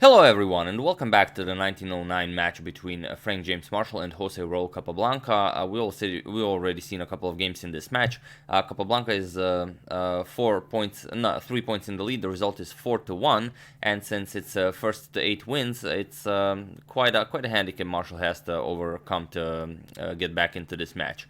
Hello everyone and welcome back to the 1909 match between Frank James Marshall and Jose Raul Capablanca. We already seen a couple of games in this match. Capablanca is 3 points in the lead. The result is 4-1, and since it's first to 8 wins, it's quite a handicap Marshall has to overcome to get back into this match.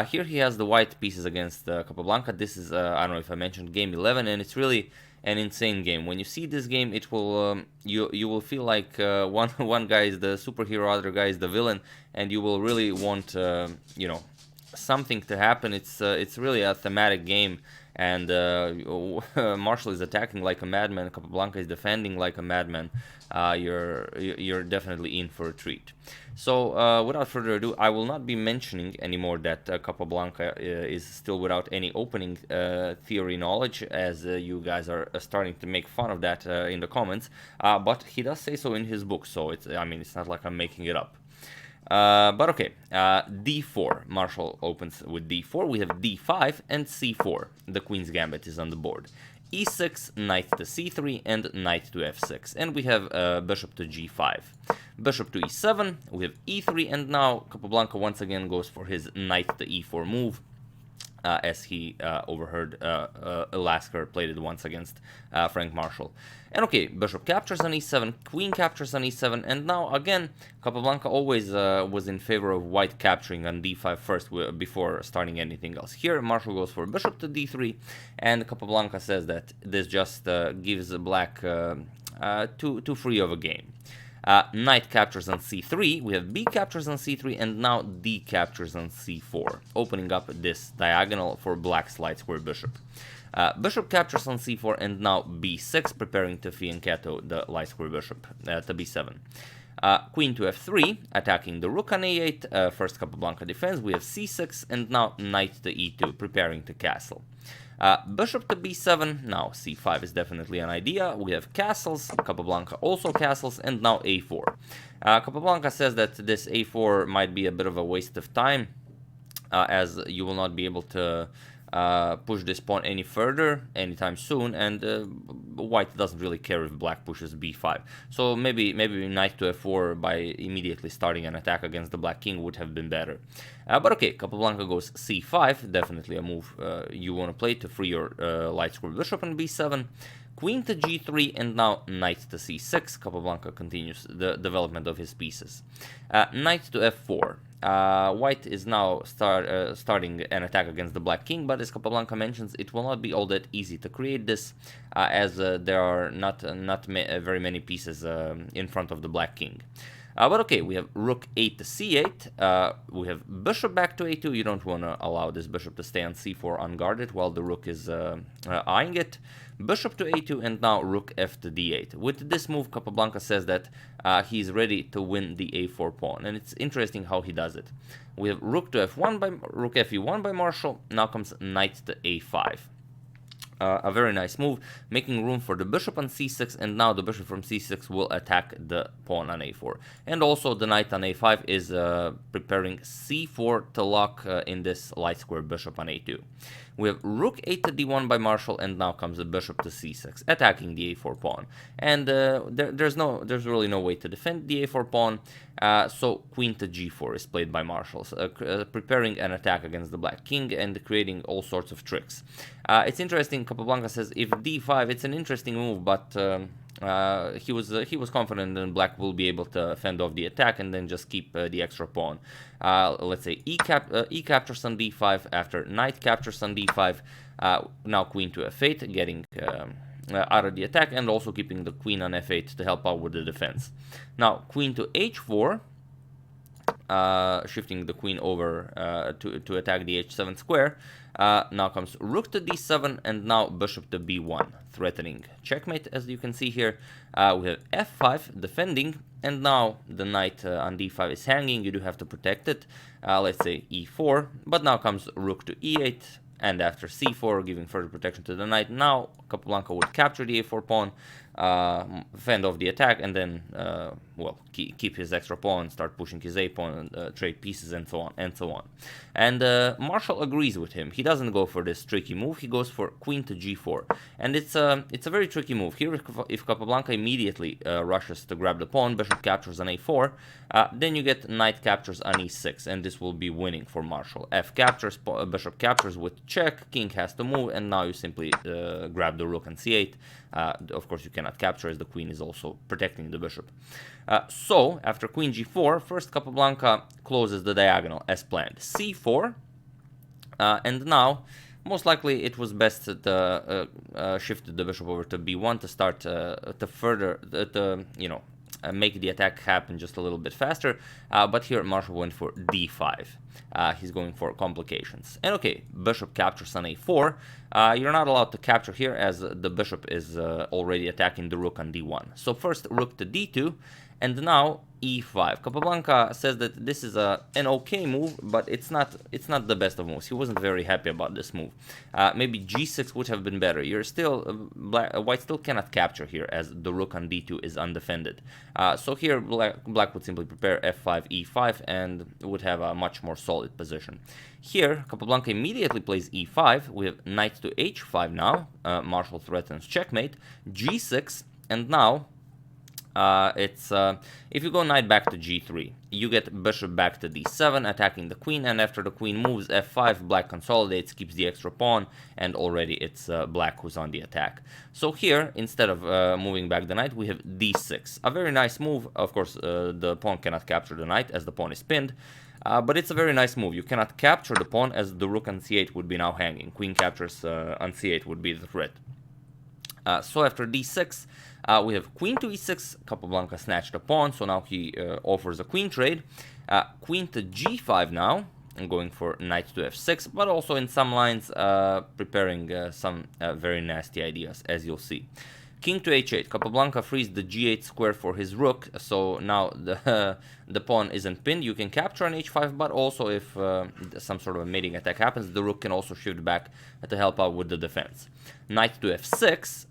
Here he has the white pieces against Capablanca. This is I don't know if I mentioned game 11, and it's really an insane game. When you see this game, it will you will feel like one guy is the superhero, other guy is the villain, and you will really want something to happen. It's really a thematic game, and Marshall is attacking like a madman. Capablanca is defending like a madman. You're definitely in for a treat. So without further ado, I will not be mentioning anymore that Capablanca is still without any opening theory knowledge, as you guys are starting to make fun of that in the comments. But he does say so in his book, so it's not like I'm making it up. But okay, d4. Marshall opens with d4. We have d5 and c4. The Queen's Gambit is on the board. e6, knight to c3, and knight to f6. And we have bishop to g5. Bishop to e7, we have e3, and now Capablanca once again goes for his knight to e4 move. As he overheard Lasker played it once against Frank Marshall. And okay, bishop captures on e7, queen captures on e7, and now again, Capablanca always was in favor of white capturing on d5 first before starting anything else. Here, Marshall goes for bishop to d3, and Capablanca says that this just gives black too free of a game. Knight captures on c3, we have b captures on c3, and now d captures on c4, opening up this diagonal for black's light square bishop. Bishop captures on c4, and now b6, preparing to fianchetto the light square bishop to b7. Queen to f3, attacking the rook on a8, first Capablanca defends, we have c6, and now knight to e2, preparing to castle. Bishop to b7, now c5 is definitely an idea. We have castles, Capablanca also castles, and now a4. Capablanca says that this a4 might be a bit of a waste of time, as you will not be able to push this pawn any further anytime soon, and white doesn't really care if black pushes b5. So maybe knight to f4 by immediately starting an attack against the black king would have been better. But okay, Capablanca goes c5, definitely a move you want to play to free your light square bishop on b7. Queen to g3, and now knight to c6. Capablanca continues the development of his pieces. Knight to f4. White is now starting an attack against the black king, but as Capablanca mentions, it will not be all that easy to create this, as there are not very many pieces in front of the black king. But okay, we have rook 8 to c8, we have bishop back to a2. You don't want to allow this bishop to stay on c4 unguarded while the rook is eyeing it. Bishop to a2, and now rook f to d8. With this move, Capablanca says that he's ready to win the a4 pawn, and it's interesting how he does it. We have rook to f1 by rook fe1 by Marshall. Now comes knight to a5. A very nice move, making room for the bishop on c6, and now the bishop from c6 will attack the pawn on a4. And also the knight on a5 is preparing c4 to lock in this light square bishop on a2. We have rook 8 to d1 by Marshall, and now comes the bishop to c6, attacking the a4 pawn. And there's really no way to defend the a4 pawn, so queen to g4 is played by Marshall, preparing an attack against the black king and creating all sorts of tricks. It's interesting, Capablanca says if d5, it's an interesting move, but he was confident that black will be able to fend off the attack and then just keep the extra pawn. Let's say e captures on d5 after knight captures on d5. Now queen to f8, getting out of the attack, and also keeping the queen on f8 to help out with the defense. Now queen to h4, shifting the queen over to attack the h7 square. Now comes rook to d7, and now bishop to b1, threatening checkmate, as you can see here. We have f5 defending, and now the knight on d5 is hanging. You do have to protect it. Let's say e4, but now comes rook to e8, and after c4, giving further protection to the knight. Now Capablanca would capture the a4 pawn, fend off the attack, and then, well, keep his extra pawn, start pushing his a pawn, trade pieces, and so on, and so on. And Marshall agrees with him. He doesn't go for this tricky move. He goes for queen to g4. And it's a very tricky move. Here, if Capablanca immediately rushes to grab the pawn, bishop captures on a4, then you get knight captures on e6, and this will be winning for Marshall. F captures, bishop captures with check, king has to move, and now you simply grab the rook on c8. Of course, you cannot capture as the queen is also protecting the bishop. So, after queen g4, first Capablanca closes the diagonal as planned. c4, and now, most likely it was best to shift the bishop over to b1 to start to further, make the attack happen just a little bit faster, but here Marshall went for d5. He's going for complications. And okay, bishop captures on a4. You're not allowed to capture here as the bishop is already attacking the rook on d1. So first rook to d2, and now e5. Capablanca says that this is an okay move, but it's not the best of moves. He wasn't very happy about this move. Maybe g6 would have been better. You're still white still cannot capture here as the rook on d2 is undefended. So here black would simply prepare f5, e5, and would have a much more solid position. Here Capablanca immediately plays e5. We have knight to h5 now. Marshall threatens checkmate. g6, and now if you go knight back to g3, you get bishop back to d7, attacking the queen, and after the queen moves f5, black consolidates, keeps the extra pawn, and already it's black who's on the attack. So here, instead of moving back the knight, we have d6. A very nice move. Of course, the pawn cannot capture the knight as the pawn is pinned, but it's a very nice move. You cannot capture the pawn as the rook on c8 would be now hanging. Queen captures on c8 would be the threat. So after d6, we have queen to e6. Capablanca snatched a pawn, so now he offers a queen trade. Queen to g5 now, and going for knight to f6, but also in some lines preparing some very nasty ideas, as you'll see. King to h8. Capablanca frees the g8 square for his rook, so now the pawn isn't pinned. You can capture on h5, but also if some sort of a mating attack happens, the rook can also shift back to help out with the defense. Knight to f6.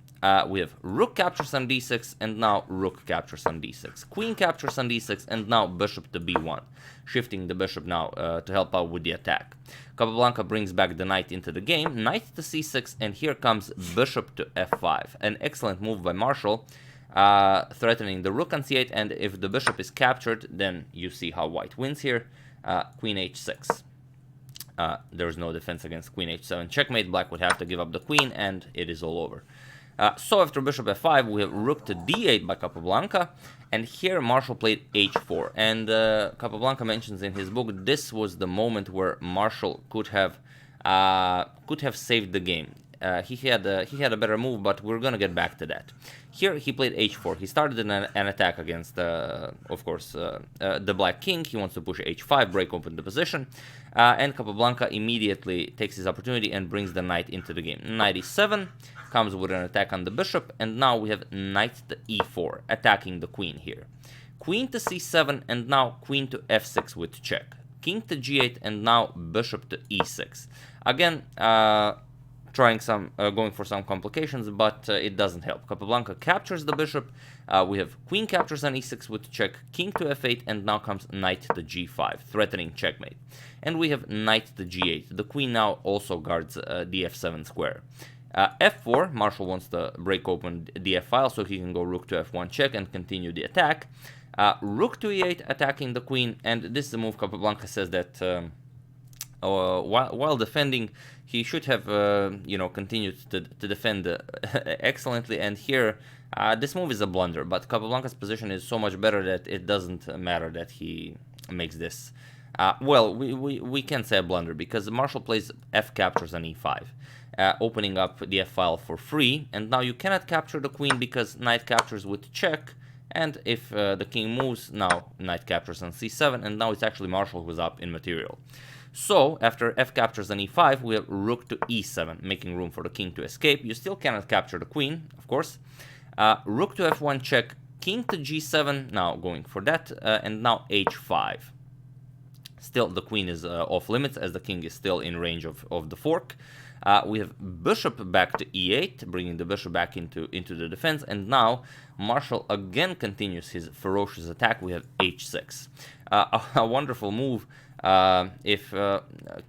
We have rook captures on d6, and now rook captures on d6. Queen captures on d6, and now bishop to b1, shifting the bishop now to help out with the attack. Capablanca brings back the knight into the game, knight to c6, and here comes bishop to f5. An excellent move by Marshall, threatening the rook on c8, and if the bishop is captured, then you see how white wins here. Queen h6. There's no defense against queen h7 checkmate. Black would have to give up the queen, and it is all over. So after bishop f5, we have rook to d8 by Capablanca, and here Marshall played h4. And Capablanca mentions in his book this was the moment where Marshall could have saved the game. He had a better move, but we're gonna get back to that. Here he played h4. He started an attack against, of course, the black king. He wants to push h5, break open the position, and Capablanca immediately takes his opportunity and brings the knight into the game. Knight e7 comes with an attack on the bishop, and now we have knight to e4, attacking the queen here. Queen to c7, and now queen to f6 with check. King to g8, and now bishop to e6. Again, going for some complications, but it doesn't help. Capablanca captures the bishop. We have queen captures on e6 with check, king to f8, and now comes knight to g5, threatening checkmate. And we have knight to g8. The queen now also guards the f7 square. f4, Marshall wants to break open the f-file so he can go rook to f1 check and continue the attack. Rook to e8, attacking the queen, and this is a move Capablanca says that while defending, he should have continued to defend excellently, and here this move is a blunder, but Capablanca's position is so much better that it doesn't matter that he makes this. Well, we can say a blunder, because Marshall plays f captures on e5. Opening up the f-file for free, and now you cannot capture the queen because knight captures with check, and if the king moves, now knight captures on c7, and now it's actually Marshall who's up in material. So, after f captures on e5, we have rook to e7, making room for the king to escape. You still cannot capture the queen, of course. Rook to f1 check, king to g7, now going for that, and now h5. Still, the queen is off limits, as the king is still in range of the fork. We have bishop back to e8, bringing the bishop back into the defense, and now Marshall again continues his ferocious attack. We have h6. A wonderful move. If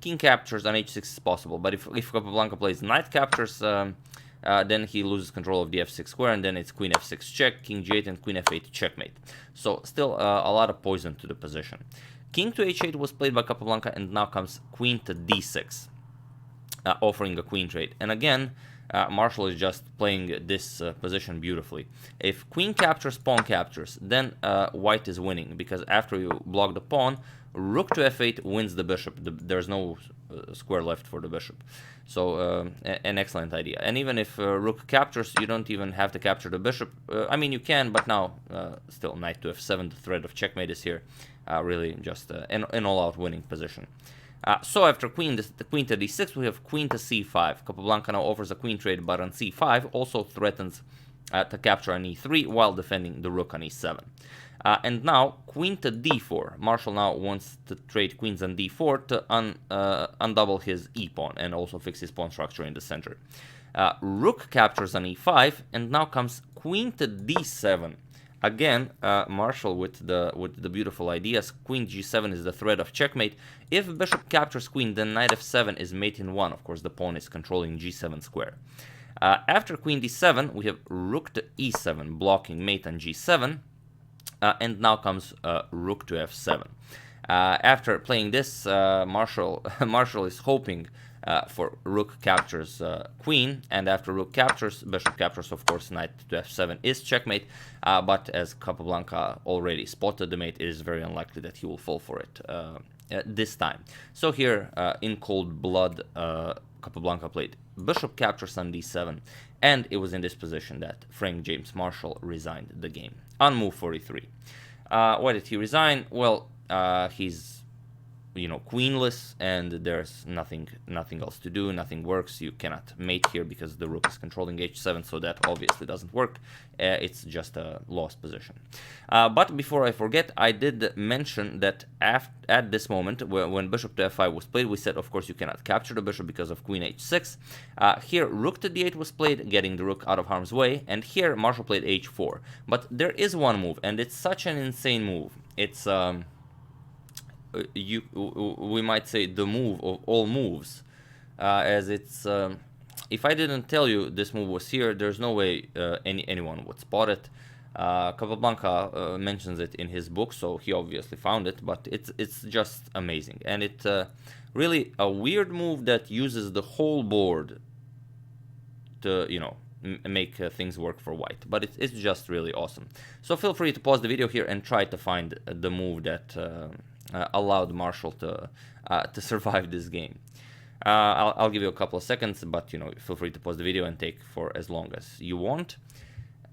king captures on h6 is possible, but if Capablanca plays knight captures, then he loses control of the f6 square, and then it's queen f6 check, king g8, and queen f8 checkmate. So still a lot of poison to the position. King to h8 was played by Capablanca, and now comes queen to d6, offering a queen trade. And again, Marshall is just playing this position beautifully. If queen captures, pawn captures, then white is winning, because after you block the pawn, rook to f8 wins the bishop. There's no square left for the bishop. So an excellent idea. And even if rook captures, you don't even have to capture the bishop. I mean, you can, but now still knight to f7, the threat of checkmate is here. Really just an all-out winning position. So after queen to d6, we have queen to c5. Capablanca now offers a queen trade, but on c5 also threatens to capture on e3 while defending the rook on e7. And now queen to d4. Marshall now wants to trade queens on d4 to undouble his e-pawn and also fix his pawn structure in the center. Rook captures on e5, and now comes queen to d7. Again, Marshall with the beautiful ideas. Queen g7 is the threat of checkmate. If bishop captures queen, then knight f7 is mate in 1. Of course, the pawn is controlling g7 square. After queen d7, we have rook to e7, blocking mate on g7. And now comes rook to f7. After playing this, Marshall is hoping for rook captures queen, and after rook captures, bishop captures, of course, knight to f7 is checkmate, but as Capablanca already spotted the mate, it is very unlikely that he will fall for it this time. So here, in cold blood, Capablanca played bishop captures on d7, and it was in this position that Frank James Marshall resigned the game on move 43. Why did he resign? Well, he's queenless, and there's nothing else to do. Nothing works. You cannot mate here because the rook is controlling h7, so that obviously doesn't work. It's just a lost position. But before I forget, I did mention that at this moment, when bishop to f5 was played, we said, of course, you cannot capture the bishop because of queen h6. Here, rook to d8 was played, getting the rook out of harm's way, and here Marshall played h4. But there is one move, and it's such an insane move. It's we might say the move of all moves, as it's if I didn't tell you this move was here, there's no way anyone would spot it. Capablanca mentions it in his book, so he obviously found it, but it's just amazing, and it's really a weird move that uses the whole board to make things work for white, but it's just really awesome. So feel free to pause the video here and try to find the move that allowed Marshall to survive this game. I'll give you a couple of seconds, but feel free to pause the video and take for as long as you want.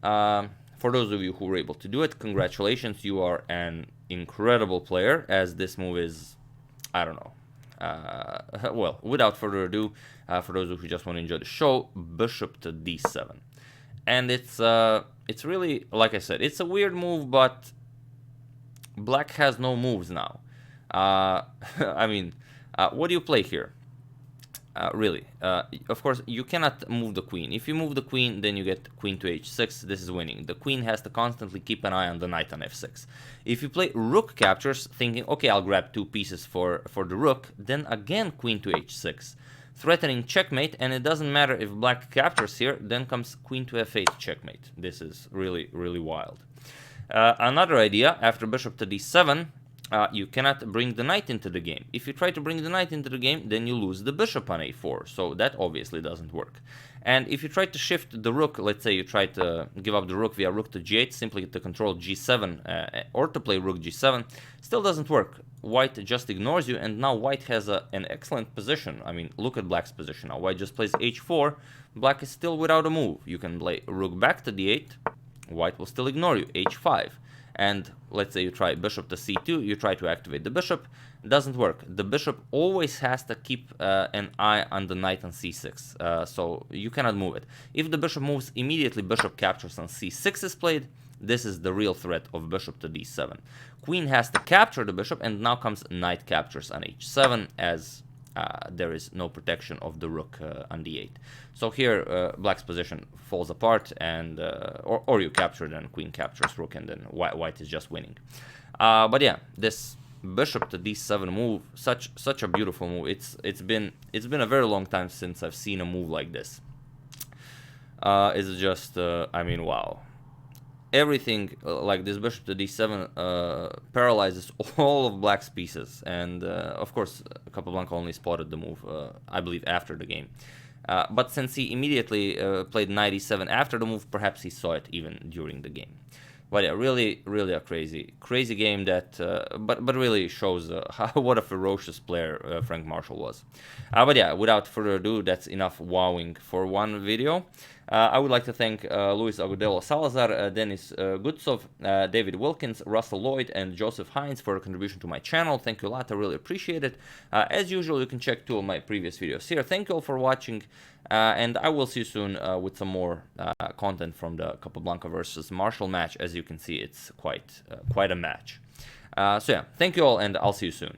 For those of you who were able to do it, congratulations, you are an incredible player, as this move is, I don't know. Well, without further ado, for those who just want to enjoy the show, bishop to d7. And it's really, like I said, it's a weird move, but black has no moves now. I mean, what do you play here? Really, of course, you cannot move the queen. If you move the queen, then you get queen to h6. This is winning. The queen has to constantly keep an eye on the knight on f6. If you play rook captures, thinking, okay, I'll grab two pieces for the rook, then again queen to h6, threatening checkmate, and it doesn't matter if black captures here, then comes queen to f8 checkmate. This is really, really wild. Another idea, after bishop to d7, you cannot bring the knight into the game. If you try to bring the knight into the game, then you lose the bishop on a4, so that obviously doesn't work. And if you try to shift the rook, let's say you try to give up the rook via rook to g8, simply to control g7, or to play rook g7, still doesn't work. White just ignores you, and now white has an excellent position. I mean, look at black's position now. White just plays h4, black is still without a move. You can play rook back to d8, white will still ignore you, h5. And let's say you try bishop to c2, you try to activate the bishop, doesn't work. The bishop always has to keep an eye on the knight on c6, so you cannot move it. If the bishop moves, immediately bishop captures on c6 is played. This is the real threat of bishop to d7. Queen has to capture the bishop, and now comes knight captures on h7, as there is no protection of the rook on d8. So here black's position falls apart, and or you capture, then queen captures rook, and then white is just winning. But yeah, this bishop to d7 move, such a beautiful move. It's been a very long time since I've seen a move like this. It's just I mean, wow. Everything like this bishop to d7 paralyzes all of black's pieces, and of course Capablanca only spotted the move, I believe, after the game. But since he immediately played knight e7 after the move, perhaps he saw it even during the game. But yeah, really a crazy game that, but really shows what a ferocious player Frank Marshall was. But yeah, without further ado, that's enough wowing for one video. I would like to thank Luis Agudelo Salazar, Denis Gutsov, David Wilkins, Russell Lloyd, and Joseph Hines for a contribution to my channel. Thank you a lot, I really appreciate it. As usual, you can check 2 of my previous videos here. Thank you all for watching, and I will see you soon with some more content from the Capablanca versus Marshall match. As you can see, it's quite a match. So yeah, thank you all, and I'll see you soon.